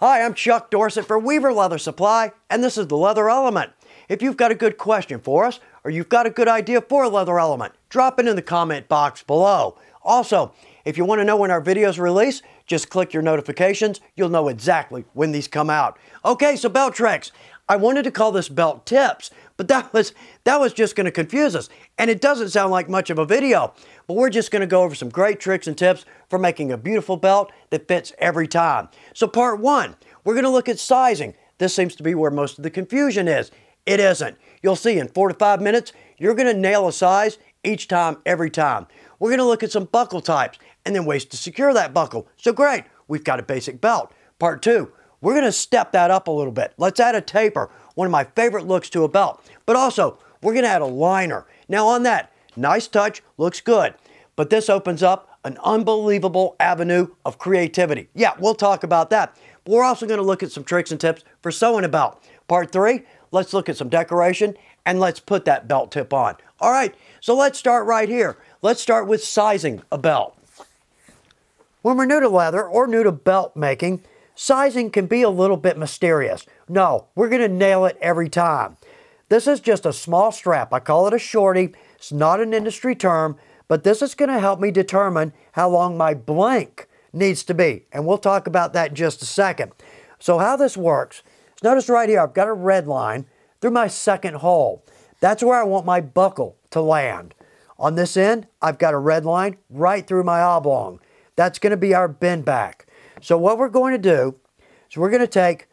Hi, I'm Chuck Dorsett for Weaver Leather Supply, and this is the Leather Element. If you've got a good question for us, or you've got a good idea for a leather element, drop it in the comment box below. Also, if you want to know when our videos release, just click your notifications. You'll know exactly when these come out. Okay, so belt tricks. I wanted to call this belt tips, but that was just going to confuse us, and it doesn't sound like much of a video. But we're just going to go over some great tricks and tips for making a beautiful belt that fits every time. So part one, we're going to look at sizing. This seems to be where most of the confusion is. It isn't. You'll see in 4 to 5 minutes, you're going to nail a size each time, every time. We're going to look at some buckle types and then ways to secure that buckle. So great, we've got a basic belt. Part two, we're going to step that up a little bit. Let's add a taper, one of my favorite looks to a belt. But also, we're going to add a liner. Now on that, nice touch, looks good. But this opens up an unbelievable avenue of creativity. Yeah, we'll talk about that. But we're also going to look at some tricks and tips for sewing a belt. Part three, let's look at some decoration and let's put that belt tip on. All right, so let's start right here. Let's start with sizing a belt. When we're new to leather or new to belt making, sizing can be a little bit mysterious. No, we're going to nail it every time. This is just a small strap. I call it a shorty. It's not an industry term, but this is going to help me determine how long my blank needs to be. And we'll talk about that in just a second. So how this works, notice right here, I've got a red line through my second hole. That's where I want my buckle to land. On this end, I've got a red line right through my oblong. That's going to be our bend back. So what we're going to do is we're going to take,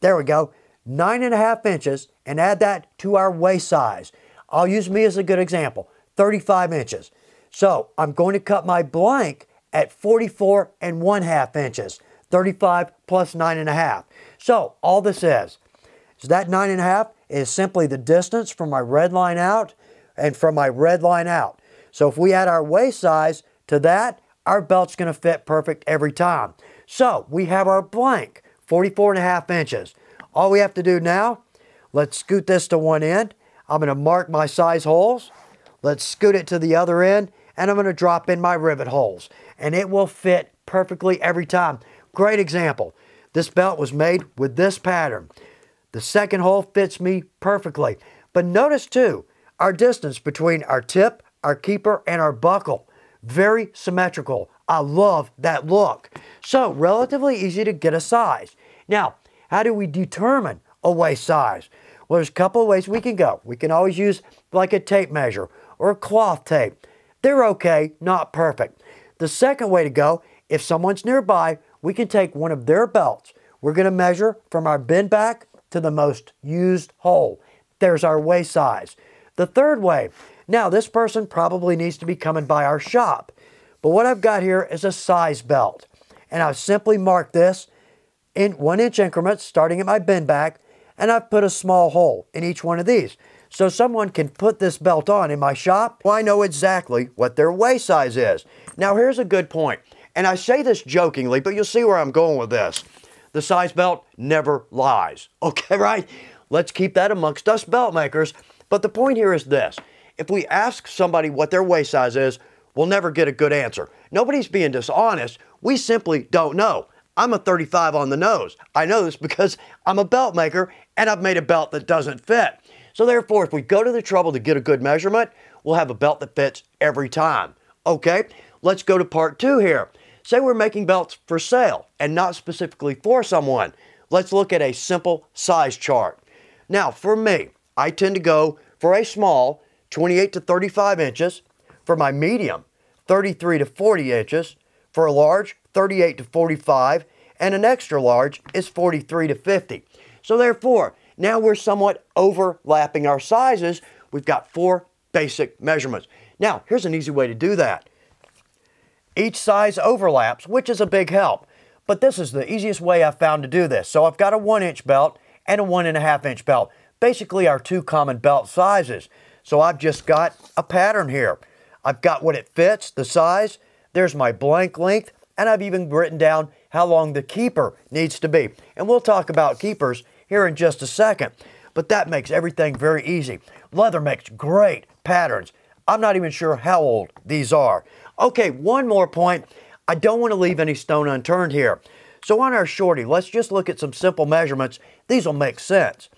there we go, 9.5 inches and add that to our waist size. I'll use me as a good example, 35 inches. So I'm going to cut my blank at 44.5 inches, 35 plus 9.5. So all this is that 9.5 is simply the distance from my red line out and from my red line out. So if we add our waist size to that, our belt's going to fit perfect every time. So we have our blank, 44.5 inches. All we have to do now, let's scoot this to one end. I'm going to mark my size holes. Let's scoot it to the other end, and I'm going to drop in my rivet holes. And it will fit perfectly every time. Great example. This belt was made with this pattern. The second hole fits me perfectly. But notice too, our distance between our tip, our keeper, and our buckle. Very symmetrical. I love that look. So, relatively easy to get a size. Now, how do we determine a waist size? Well, there's a couple of ways we can go. We can always use like a tape measure or a cloth tape. They're okay, not perfect. The second way to go, if someone's nearby, we can take one of their belts. We're going to measure from our bend back to the most used hole. There's our waist size. The third way, now this person probably needs to be coming by our shop. But what I've got here is a size belt. And I've simply marked this in 1-inch increments starting at my bend back, and I've put a small hole in each one of these. So someone can put this belt on in my shop. Well, I know exactly what their waist size is. Now here's a good point. And I say this jokingly, but you'll see where I'm going with this. The size belt never lies. Okay, right? Let's keep that amongst us belt makers. But the point here is this. If we ask somebody what their waist size is, we'll never get a good answer. Nobody's being dishonest. We simply don't know. I'm a 35 on the nose. I know this because I'm a belt maker and I've made a belt that doesn't fit. So therefore, if we go to the trouble to get a good measurement, we'll have a belt that fits every time. Okay, let's go to part two here. Say we're making belts for sale and not specifically for someone. Let's look at a simple size chart. Now, for me, I tend to go for a small 28 to 35 inches, for my medium 33 to 40 inches, for a large 38 to 45, and an extra large is 43 to 50. So therefore, now we're somewhat overlapping our sizes. We've got 4 basic measurements. Now, here's an easy way to do that. Each size overlaps, which is a big help. But this is the easiest way I've found to do this. So I've got a 1-inch belt and a 1.5-inch belt. Basically our 2 common belt sizes. So I've just got a pattern here. I've got what it fits, the size. There's my blank length. And I've even written down how long the keeper needs to be. And we'll talk about keepers here in just a second. But that makes everything very easy. Leather makes great patterns. I'm not even sure how old these are. Okay, one more point. I don't want to leave any stone unturned here. So on our shorty, let's just look at some simple measurements. These will make sense.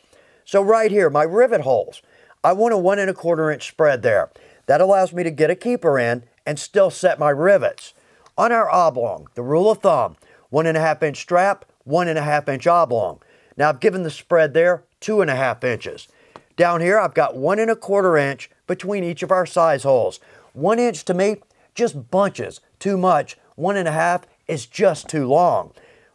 So right here, my rivet holes, I want a 1 1/4 inch spread there. That allows me to get a keeper in and still set my rivets. On our oblong, the rule of thumb, 1 1/2 inch strap, 1 1/2 inch oblong. Now I've given the spread there 2 1/2 inches. Down here, I've got 1 1/4 inch between each of our size holes. 1 inch to me, just bunches, too much. 1 1/2 is just too long.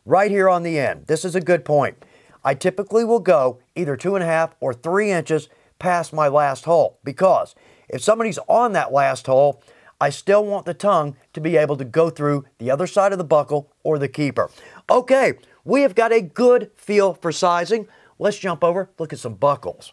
Right here on the end, this is a good point. I typically will go either 2 1/2 or 3 inches past my last hole, because if somebody's on that last hole, I still want the tongue to be able to go through the other side of the buckle or the keeper. Okay, we have got a good feel for sizing. Let's jump over, look at some buckles.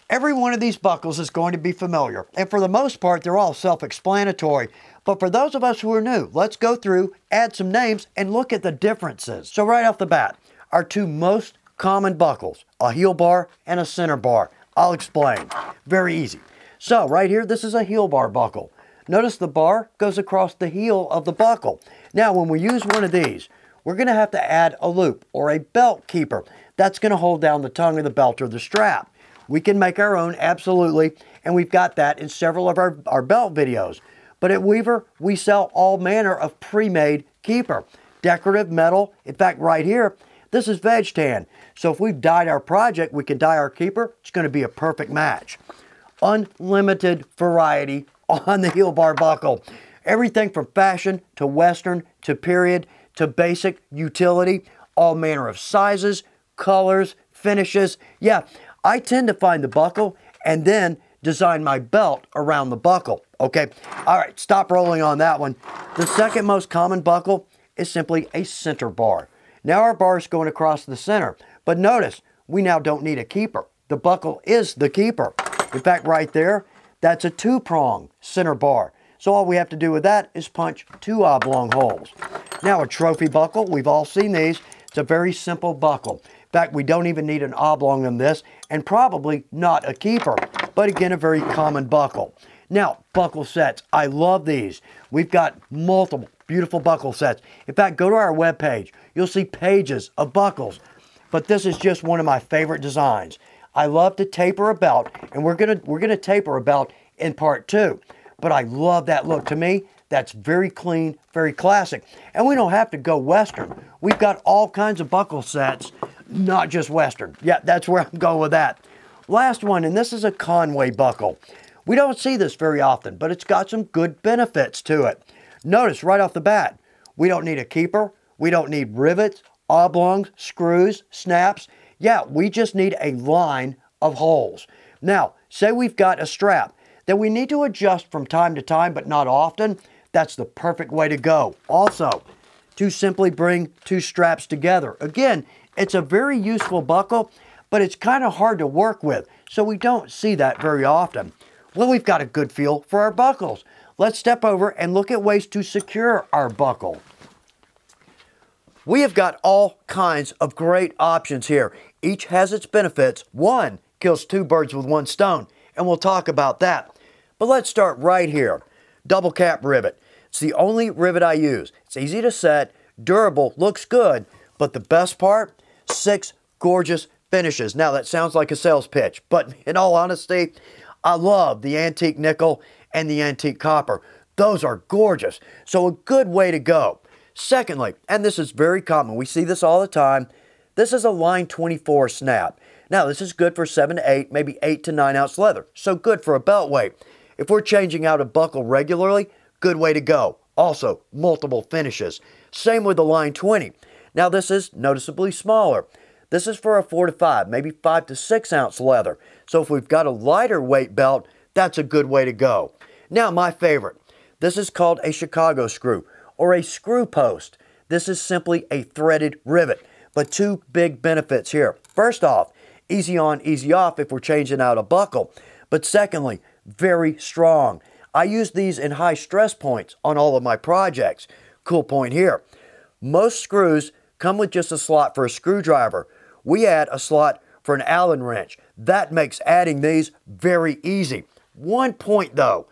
Every one of these buckles is going to be familiar, and for the most part, they're all self-explanatory. But for those of us who are new, let's go through, add some names, and look at the differences. So right off the bat, our two most common buckles, a heel bar and a center bar. I'll explain. Very easy. So right here, this is a heel bar buckle. Notice the bar goes across the heel of the buckle. Now, when we use one of these, we're going to have to add a loop or a belt keeper. That's going to hold down the tongue of the belt or the strap. We can make our own, absolutely, and we've got that in several of our belt videos. But at Weaver, we sell all manner of pre-made keeper. Decorative, metal, in fact, right here, this is veg tan. So if we've dyed our project, we can dye our keeper. It's going to be a perfect match. Unlimited variety on the heel bar buckle. Everything from fashion to Western to period to basic utility. All manner of sizes, colors, finishes. Yeah, I tend to find the buckle and then design my belt around the buckle. Okay, all right, stop rolling on that one. The second most common buckle is simply a center bar. Now our bar is going across the center, but notice we now don't need a keeper. The buckle is the keeper. In fact, right there, that's a 2-prong center bar. So all we have to do with that is punch 2 oblong holes. Now a trophy buckle, we've all seen these. It's a very simple buckle. In fact, we don't even need an oblong in this, and probably not a keeper, but again, a very common buckle. Now, buckle sets, I love these. We've got multiple beautiful buckle sets. In fact, go to our webpage. You'll see pages of buckles, but this is just one of my favorite designs. I love to taper a belt, and we're gonna taper a belt in part 2, but I love that look. To me, that's very clean, very classic, and we don't have to go Western. We've got all kinds of buckle sets, not just Western. Yeah, that's where I'm going with that. Last one, and this is a Conway buckle. We don't see this very often, but it's got some good benefits to it. Notice right off the bat, we don't need a keeper, we don't need rivets, oblongs, screws, snaps. Yeah, we just need a line of holes. Now, say we've got a strap that we need to adjust from time to time, but not often. That's the perfect way to go. Also, to simply bring 2 straps together. Again, it's a very useful buckle, but it's kind of hard to work with, so we don't see that very often. Well, we've got a good feel for our buckles. Let's step over and look at ways to secure our buckle. We have got all kinds of great options here. Each has its benefits. One kills 2 birds with 1 stone, and we'll talk about that. But let's start right here. Double cap rivet. It's the only rivet I use. It's easy to set, durable, looks good, but the best part, 6 gorgeous finishes. Now that sounds like a sales pitch, but in all honesty, I love the antique nickel and the antique copper. Those are gorgeous, so a good way to go. Secondly, and this is very common, we see this all the time, this is a line 24 snap. Now this is good for 7 to 8, maybe 8 to 9 ounce leather, so good for a belt weight. If we're changing out a buckle regularly, good way to go. Also, multiple finishes. Same with the line 20. Now this is noticeably smaller. This is for a 4 to 5, maybe 5 to 6 ounce leather. So if we've got a lighter weight belt, that's a good way to go. Now my favorite, this is called a Chicago screw or a screw post. This is simply a threaded rivet, but 2 big benefits here. First off, easy on, easy off if we're changing out a buckle. But secondly, very strong. I use these in high stress points on all of my projects. Cool point here. Most screws come with just a slot for a screwdriver. We add a slot for an Allen wrench. That makes adding these very easy. One point though,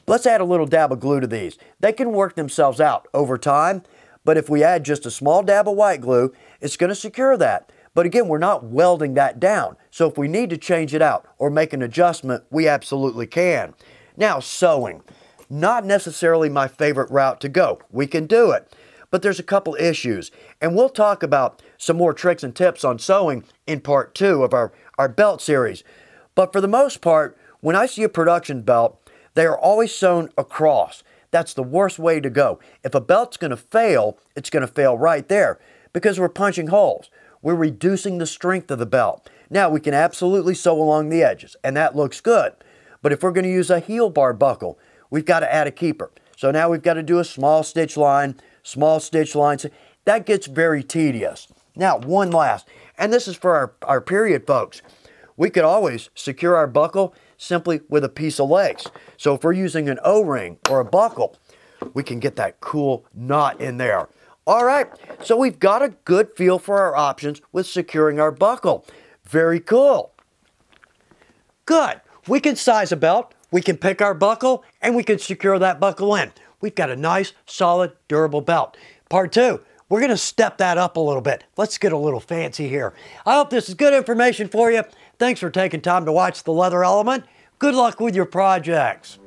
let's add a little dab of glue to these. They can work themselves out over time, But if we add just a small dab of white glue, it's going to secure that. But again, we're not welding that down. So if we need to change it out or make an adjustment, we absolutely can. Now, sewing. Not necessarily my favorite route to go. We can do it. But there's a couple issues. And we'll talk about some more tricks and tips on sewing in part 2 of our belt series. But for the most part, when I see a production belt, they are always sewn across. That's the worst way to go. If a belt's going to fail, it's going to fail right there because we're punching holes. We're reducing the strength of the belt. Now, we can absolutely sew along the edges, and that looks good. But if we're going to use a heel bar buckle, we've got to add a keeper. So now we've got to do a small stitch line. So that gets very tedious. Now, one last, and this is for our period folks. We could always secure our buckle simply with a piece of lace. So if we're using an O-ring or a buckle, we can get that cool knot in there. All right, so we've got a good feel for our options with securing our buckle. Very cool. Good. We can size a belt, we can pick our buckle, and we can secure that buckle in. We've got a nice, solid, durable belt. Part 2, we're going to step that up a little bit. Let's get a little fancy here. I hope this is good information for you. Thanks for taking time to watch The Leather Element. Good luck with your projects.